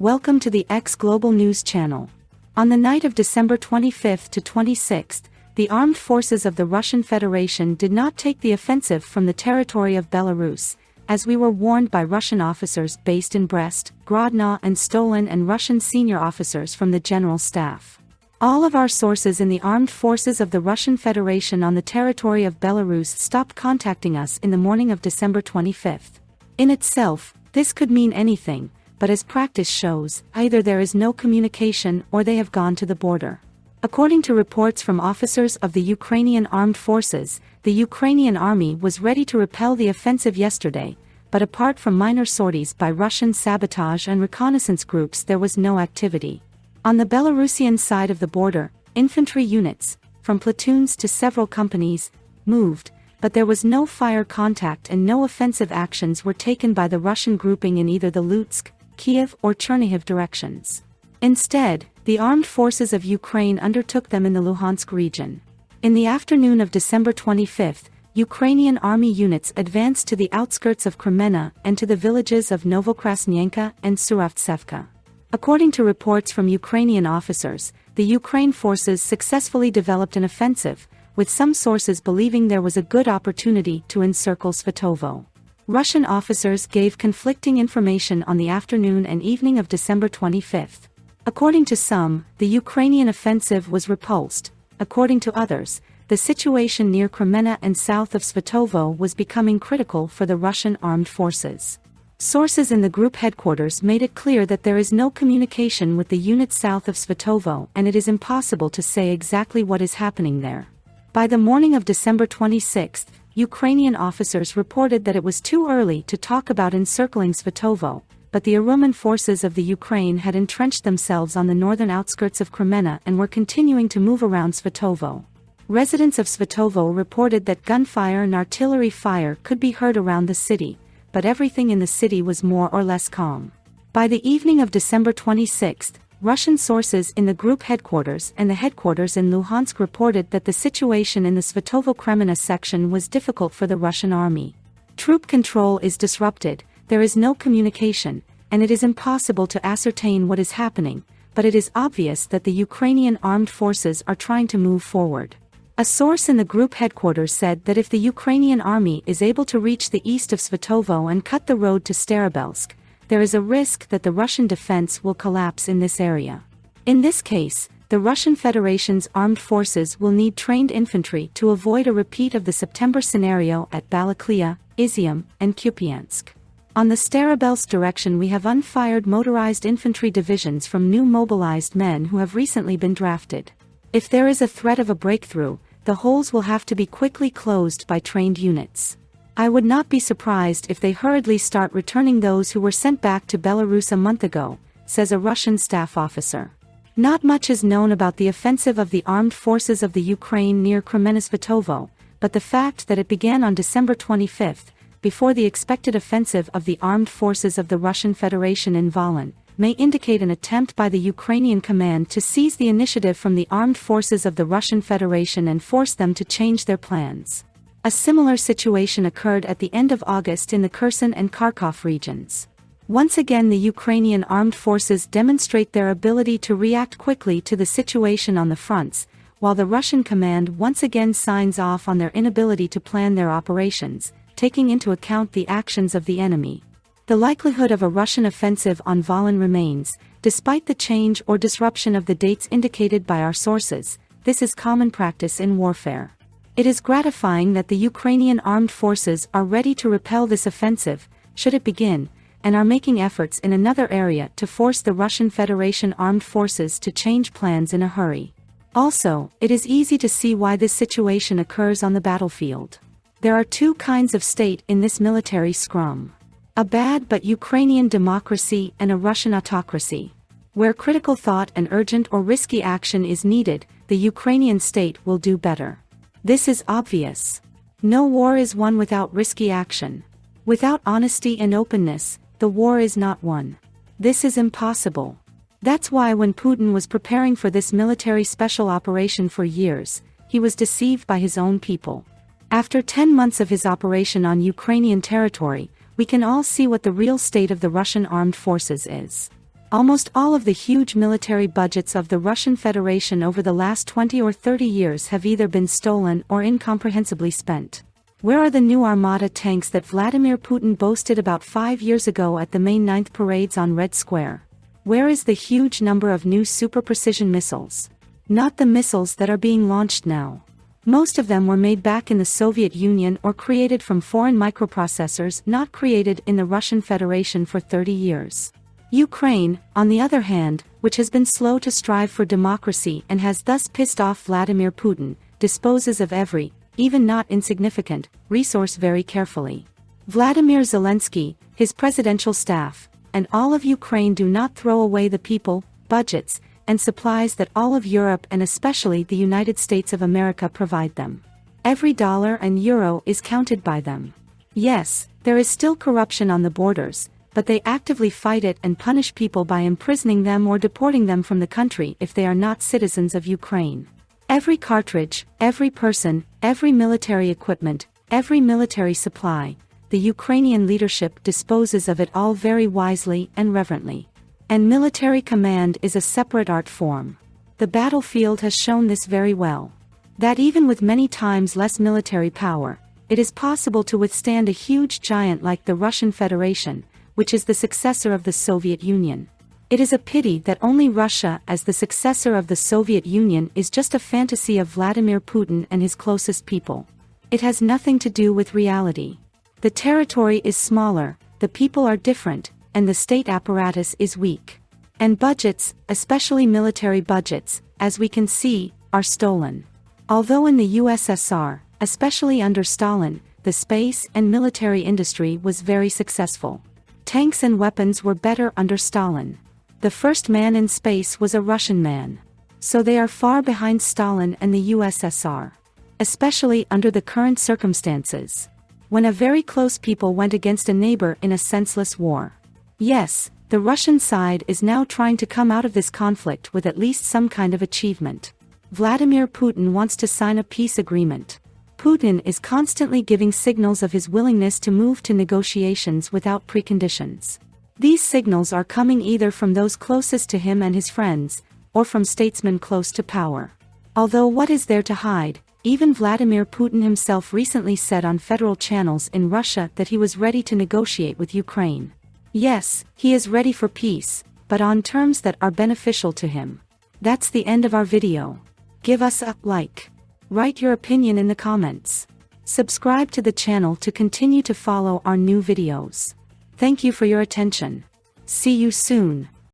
Welcome to the X Global News Channel. On the night of December 25 to 26, the armed forces of the Russian Federation did not take the offensive from the territory of Belarus, as we were warned by Russian officers based in Brest, Grodno and Stolin and Russian senior officers from the General Staff. All of our sources in the armed forces of the Russian Federation on the territory of Belarus stopped contacting us in the morning of December 25. In itself, this could mean anything, but as practice shows, either there is no communication or they have gone to the border. According to reports from officers of the Ukrainian armed forces, the Ukrainian army was ready to repel the offensive yesterday, but apart from minor sorties by Russian sabotage and reconnaissance groups, there was no activity. On the Belarusian side of the border, infantry units, from platoons to several companies, moved, but there was no fire contact and no offensive actions were taken by the Russian grouping in either the Lutsk, Kiev or Chernihiv directions. Instead, the armed forces of Ukraine undertook them in the Luhansk region. In the afternoon of December 25, Ukrainian army units advanced to the outskirts of Kremenna and to the villages of Novokrasnyanka and Suravtsevka. According to reports from Ukrainian officers, the Ukraine forces successfully developed an offensive, with some sources believing there was a good opportunity to encircle Svatovo. Russian officers gave conflicting information on the afternoon and evening of December 25. According to some, the Ukrainian offensive was repulsed. According to others, the situation near Kremenna and south of Svatovo was becoming critical for the Russian armed forces. Sources in the group headquarters made it clear that there is no communication with the units south of Svatovo and it is impossible to say exactly what is happening there. By the morning of December 26, Ukrainian officers reported that it was too early to talk about encircling Svatovo, but the Aruman forces of the Ukraine had entrenched themselves on the northern outskirts of Kremenna and were continuing to move around Svatovo. Residents of Svatovo reported that gunfire and artillery fire could be heard around the city, but everything in the city was more or less calm. By the evening of December 26, Russian sources in the group headquarters and the headquarters in Luhansk reported that the situation in the Svatovo-Kremenna section was difficult for the Russian army. Troop control is disrupted, there is no communication, and it is impossible to ascertain what is happening, but it is obvious that the Ukrainian armed forces are trying to move forward. A source in the group headquarters said that if the Ukrainian army is able to reach the east of Svatovo and cut the road to Starobelsk, there is a risk that the Russian defense will collapse in this area. In this case, the Russian Federation's armed forces will need trained infantry to avoid a repeat of the September scenario at Balaklia, Izium, and Kupiansk. On the Starobelsk direction we have unfired motorized infantry divisions from new mobilized men who have recently been drafted. If there is a threat of a breakthrough, the holes will have to be quickly closed by trained units. I would not be surprised if they hurriedly start returning those who were sent back to Belarus a month ago, says a Russian staff officer. Not much is known about the offensive of the armed forces of the Ukraine near Kremenna-Svatovo, but the fact that it began on December 25, before the expected offensive of the armed forces of the Russian Federation in Volyn, may indicate an attempt by the Ukrainian command to seize the initiative from the armed forces of the Russian Federation and force them to change their plans. A similar situation occurred at the end of August in the Kherson and Kharkov regions. Once again the Ukrainian armed forces demonstrate their ability to react quickly to the situation on the fronts, while the Russian command once again signs off on their inability to plan their operations, taking into account the actions of the enemy. The likelihood of a Russian offensive on Volyn remains, despite the change or disruption of the dates indicated by our sources. This is common practice in warfare. It is gratifying that the Ukrainian armed forces are ready to repel this offensive, should it begin, and are making efforts in another area to force the Russian Federation armed forces to change plans in a hurry. Also, it is easy to see why this situation occurs on the battlefield. There are two kinds of state in this military scrum. A bad but Ukrainian democracy and a Russian autocracy. Where critical thought and urgent or risky action is needed, the Ukrainian state will do better. This is obvious. No war is won without risky action. Without honesty and openness, the war is not won. This is impossible. That's why when Putin was preparing for this military special operation for years, he was deceived by his own people. After 10 months of his operation on Ukrainian territory, we can all see what the real state of the Russian armed forces is. Almost all of the huge military budgets of the Russian Federation over the last 20 or 30 years have either been stolen or incomprehensibly spent. Where are the new Armata tanks that Vladimir Putin boasted about 5 years ago at the May 9th parades on Red Square? Where is the huge number of new super-precision missiles? Not the missiles that are being launched now. Most of them were made back in the Soviet Union or created from foreign microprocessors not created in the Russian Federation for 30 years. Ukraine, on the other hand, which has been slow to strive for democracy and has thus pissed off Vladimir Putin, disposes of every, even not insignificant, resource very carefully. Vladimir Zelensky, his presidential staff, and all of Ukraine do not throw away the people, budgets, and supplies that all of Europe and especially the United States of America provide them. Every dollar and euro is counted by them. Yes, there is still corruption on the borders, but they actively fight it and punish people by imprisoning them or deporting them from the country if they are not citizens of Ukraine. Every cartridge, every person, every military equipment, every military supply, the Ukrainian leadership disposes of it all very wisely and reverently. And military command is a separate art form. The battlefield has shown this very well. That even with many times less military power, it is possible to withstand a huge giant like the Russian Federation, which is the successor of the Soviet Union. It is a pity that only Russia as the successor of the Soviet Union is just a fantasy of Vladimir Putin and his closest people. It has nothing to do with reality. The territory is smaller, the people are different, and the state apparatus is weak. And budgets, especially military budgets, as we can see, are stolen. Although in the USSR, especially under Stalin, the space and military industry was very successful. Tanks and weapons were better under Stalin. The first man in space was a Russian man. So they are far behind Stalin and the USSR. Especially under the current circumstances. When a very close people went against a neighbor in a senseless war. Yes, the Russian side is now trying to come out of this conflict with at least some kind of achievement. Vladimir Putin wants to sign a peace agreement. Putin is constantly giving signals of his willingness to move to negotiations without preconditions. These signals are coming either from those closest to him and his friends, or from statesmen close to power. Although what is there to hide? Even Vladimir Putin himself recently said on federal channels in Russia that he was ready to negotiate with Ukraine. Yes, he is ready for peace, but on terms that are beneficial to him. That's the end of our video. Give us a like. Write your opinion in the comments. Subscribe to the channel to continue to follow our new videos. Thank you for your attention. See you soon.